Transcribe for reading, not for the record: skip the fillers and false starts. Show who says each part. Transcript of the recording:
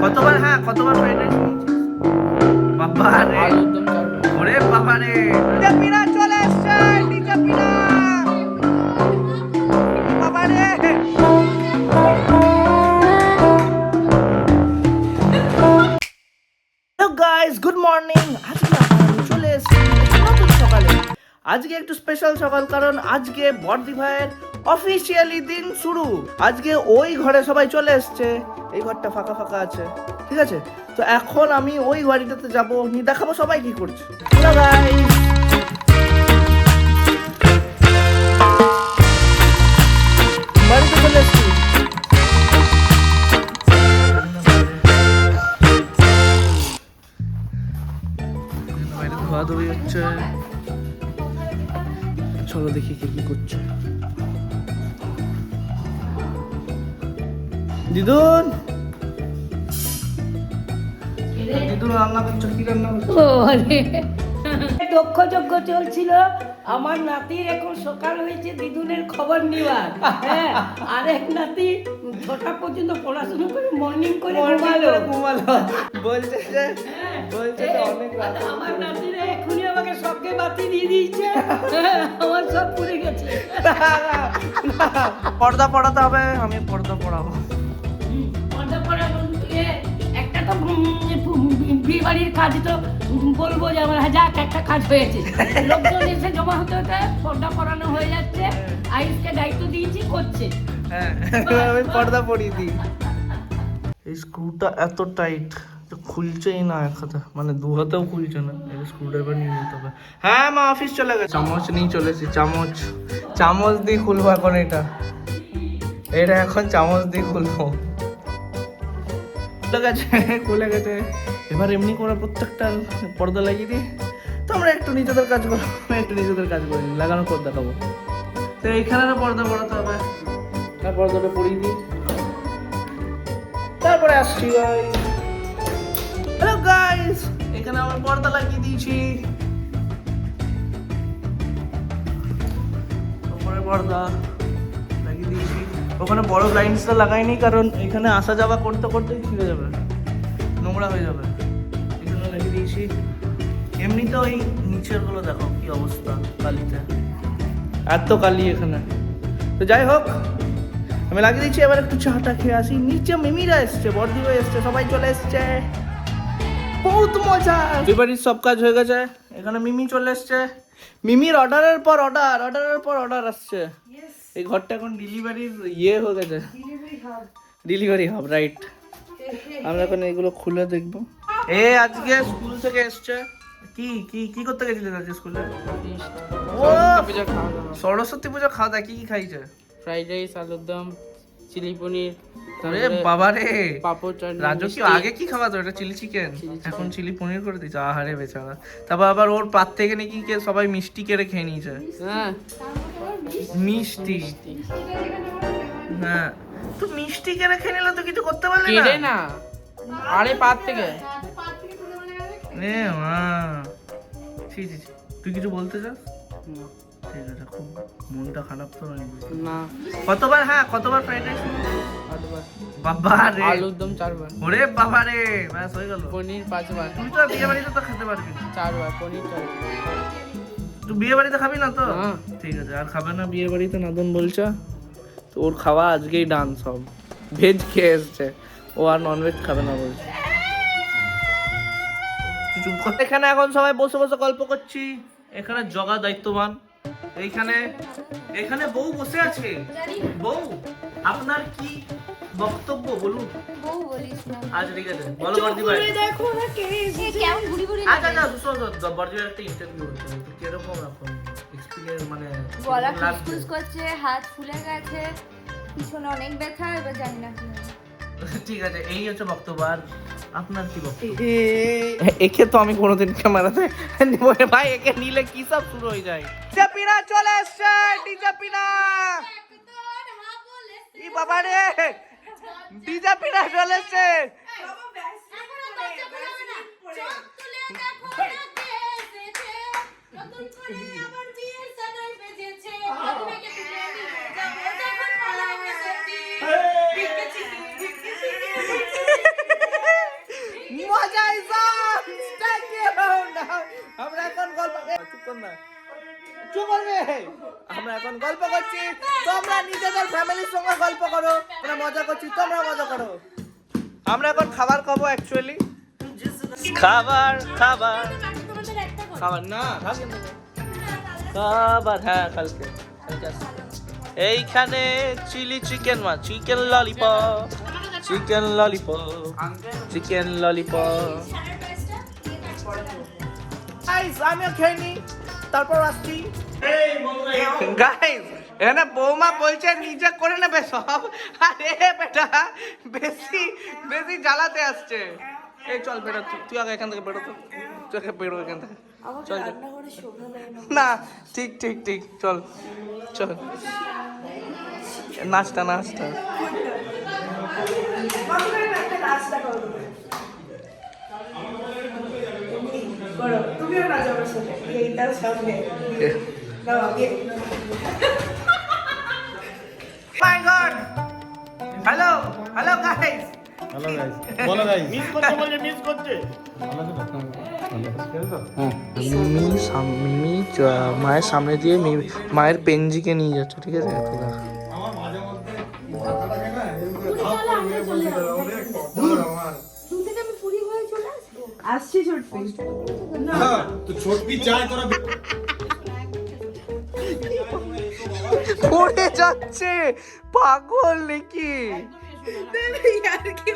Speaker 1: কতবার fried rice বাবা রে, ওরে বাবা রে, পিনা চলে এসছে, ডিজে পিনা বাবা রে। Hello guys, good morning. আজকে আমি চলে এসেছি নতুন সকালে। আজকে একটু স্পেশাল সকাল, কারণ আজকে বর্দি ভাইয়ের অফিসিয়ালি দিন শুরু। আজকে ওই ঘরে সবাই চলে এসছে, এই ঘরটা ফাঁকা ফাঁকা আছে, ঠিক আছে? তো এখন আমি ওই বাড়িটাতে যাবো, নিয়ে দেখাবো সবাই কি করছে। হ্যালো গাইস, বাড়িতে চলে এসছি। ধোয়াধুয়ি হচ্ছে, চলো দেখি কে কি করছে। দিদুন রান্না করছো? কি রান্না করছো?
Speaker 2: দক্ষ যজ্ঞ চলছিল। আমার নাতির এখন সকাল হয়েছে দিদুনের খবর নেওয়ার। হ্যাঁ, আরেক নাতি 6টা পর্যন্ত পড়াশোনা করে মর্নিং করে
Speaker 1: ঘুমালো। বলছে যে অনেক রাত।
Speaker 2: আমার নাতিরা এখনই আমাকে সবকে বাতি দিয়ে দিয়েছে। আমার সব পুড়ে গেছে।
Speaker 1: পর্দা পড়াতে হবে, আমি পর্দা পড়াবো।
Speaker 2: পর্দা পড়া একটা তো বিয়ে বাড়ির কাজ, তো বলবো যে আমার যাক একটা কাজ হয়েছে। লোকজন এসে জমা হতে হতে পর্দা পড়ানো হয়ে যাচ্ছে। আইসকে দায়িত্ব দিয়েছি, করছে।
Speaker 1: হ্যাঁ, আমি পর্দা পরিয়ে দিই। এই স্ক্রুটা এত টাইট খুলছেই না এক হাতে, মানে দু হাতেও খুলছে না। এই স্ক্রুড্রাইভার নিয়ে নিতে হবে। হ্যাঁ, মা অফিস চলে গেছে। চামচ নিয়ে চলেছি, চামচ দিয়ে খুলবো এখন। এটা এখন চামচ দিয়ে খুলবো। খুলে গেছে। এবার এমনি করে প্রত্যেকটা পর্দা লাগিয়ে দিই। তো আমরা একটু নিজেদের কাজ করি, লাগানোর পর দেখাবো। তো এইখানে পর্দা পড়াতে হবে, তার পর্দাটা পরিয়ে দিই, তারপরে আসছি। হ্যালো গাইস, এখানে আমার পর্দা লাগিয়ে দিয়েছি। ওপরে পর্দা লাগিয়ে দিয়েছি। ওখানে বড় ব্লাইন্ডসটা লাগাইনি, কারণ এখানে আসা যাওয়া করতে করতেই ছিঁড়ে যাবে, নোংরা হয়ে যাবে। এখানে লাগিয়ে দিয়েছি। এমনিতে ওই নিচের গুলো দেখো কি অবস্থা, কালিতে এত কালি এখানে। তো যাই হোক, আমি লাগিয়ে দিচ্ছি। এবার একটু চাটা খেয়ে আসি। নিচে মিমিরা এসছে, বর্দি ভাই এসছে, সবাই চলে এসছে, বহুত মজা। দুই বাড়ির সব কাজ হয়ে গেছে। এখানে মিমি চলে এসছে। মিমির অর্ডারের পর অর্ডার আসছে। এই ঘরটা এখন ডেলিভারির হয়ে গেছে, ডেলিভারি হাব, রাইট? আমরা এখন এগুলো খুলে দেখবো। আজকে স্কুল থেকে এসছে। কি করতে গেছিলিস আজকে স্কুলে? সরস্বতী পুজো খাওয়া দাওয়া কি খাইছে?
Speaker 3: ফ্রাইড রাইস, আলুর দম, চিলি পনির।
Speaker 1: আরে বাবা রে,
Speaker 3: পাপড়, চাটনি।
Speaker 1: রাজু কি আগে কি খাওয়াতো? এটা চিলি চিকেন, এখন চিলি পনির করে দিচ্ছে। আহারে বেচারা। তারপর আবার ওর পাত থেকে নাকি সবাই মিষ্টি কেড়ে খেয়ে নিয়েছে।
Speaker 3: হ্যাঁ,
Speaker 1: মিষ্টি। হ্যাঁ, তো মিষ্টি কেড়ে খেয়ে নিলে তো কিছু করতে পারলি না।
Speaker 3: কেড়ে না, আরে পাত থেকে।
Speaker 1: এ মা, ঠিক আছে। তুই কিছু বলতে চাস? ঠিক আছে, খুব মনটা খারাপ তো
Speaker 3: না।
Speaker 1: কতবার ফ্রাইড রাইস?
Speaker 3: 8বার।
Speaker 1: বাবা রে,
Speaker 3: আলুর দম 4বার।
Speaker 1: ওরে বাবা রে, ব্যাস হয়ে গেল।
Speaker 3: পনির 5বার।
Speaker 1: তুই তো বিয়ে বাড়িতে তো খেতে পারবি না।
Speaker 3: 4বার পনির, 4বার।
Speaker 1: তুই বিয়ে বাড়িতে খাবি না তো? ঠিক আছে, আর খাবে না বিয়ে বাড়িতে, নাদন বলছে। তো ওর খাওয়া আজকেই ডান, সব ভেজ খেয়ে এসছে, ও আর ননভেজ খাবে না বলছে। এখানে এখন সবাই বসে বসে গল্প করছি। এখানে জগা দায়িত্ববান। এখানে বউ বসে আছে। বউ, আপনার কি বক্তব্য বলুন?
Speaker 4: বউ বলিস না।
Speaker 1: আচ্ছা ঠিক আছে, বলো বর্দি ভাই।
Speaker 2: দেখো না কে
Speaker 4: সে কেমন ঘুরি ঘুরি
Speaker 1: আচ্ছা বর্দি ভাই একটা ইন্টারভিউ হচ্ছে, তো কিরকম এখন এক্সপেরিয়েন্স, মানে
Speaker 4: গলা খুসখুস করছে, হাত ফুলে গেছে, পিছনে অনেক ব্যথা, এবার জানি না কি হবে।
Speaker 1: ঠিক আছে, এই হচ্ছে বক্তব্য। আর আপনার কি বক্তব্য? একে তো আমি কোনোদিন ক্যামেরাতে নিব না ভাই, একে নিলে কি সব শুরু হয়ে যায়। ডিজে পিনা চলে এসছে, ডিজে পিনা। ই বাবা রে, ডিজে পিনা চলে এসছে। আমরা এখন গল্প করছি, তোমরা নিজেদের ফ্যামিলির সঙ্গে গল্প করো, আমরা মজা করছি, তোমরা মজা করো। আমরা এখন খাবার খাবো অ্যাকচুয়ালি, খাবার খাবার খাবার না খাবার, হ্যাঁ কালকে এইখানে চিলি চিকেন মা, chicken lollipop, chicken lollipop, chicken lollipop. Guys আমিও খেয়ে নি, তারপর আসছি। গাইস এখানে বৌমা বলছে নিজে করে নেবে সব, আরে বেটা বেশি বেশি জ্বালাতে আসছে। এই চল বেটা, তুই আগে এখান থেকে বেরো, তো তুই আগে বেরো এখান থেকে, চল চল। না ঠিক ঠিক ঠিক, চল চল, নাচটা নাচটা। My God! Hello, hello guys.
Speaker 5: Hello guys, বলো গাইস।
Speaker 6: মিস করছে বলে মিস করছে।
Speaker 1: মিমি মায়ের সামনে দিয়ে মায়ের পেনজিকে নিয়ে যাচ্ছে, ঠিক আছে?
Speaker 5: আমার মাঝে মধ্যে মাথা লাগে না, এরকম ধাপ করে মেরে বলতে পারে অনেক খবর আমার। হ্যাঁ, তো ছোটপি চায় তোরা
Speaker 1: পড়ে যাচ্ছে, পাগল নাকি?
Speaker 4: আর কি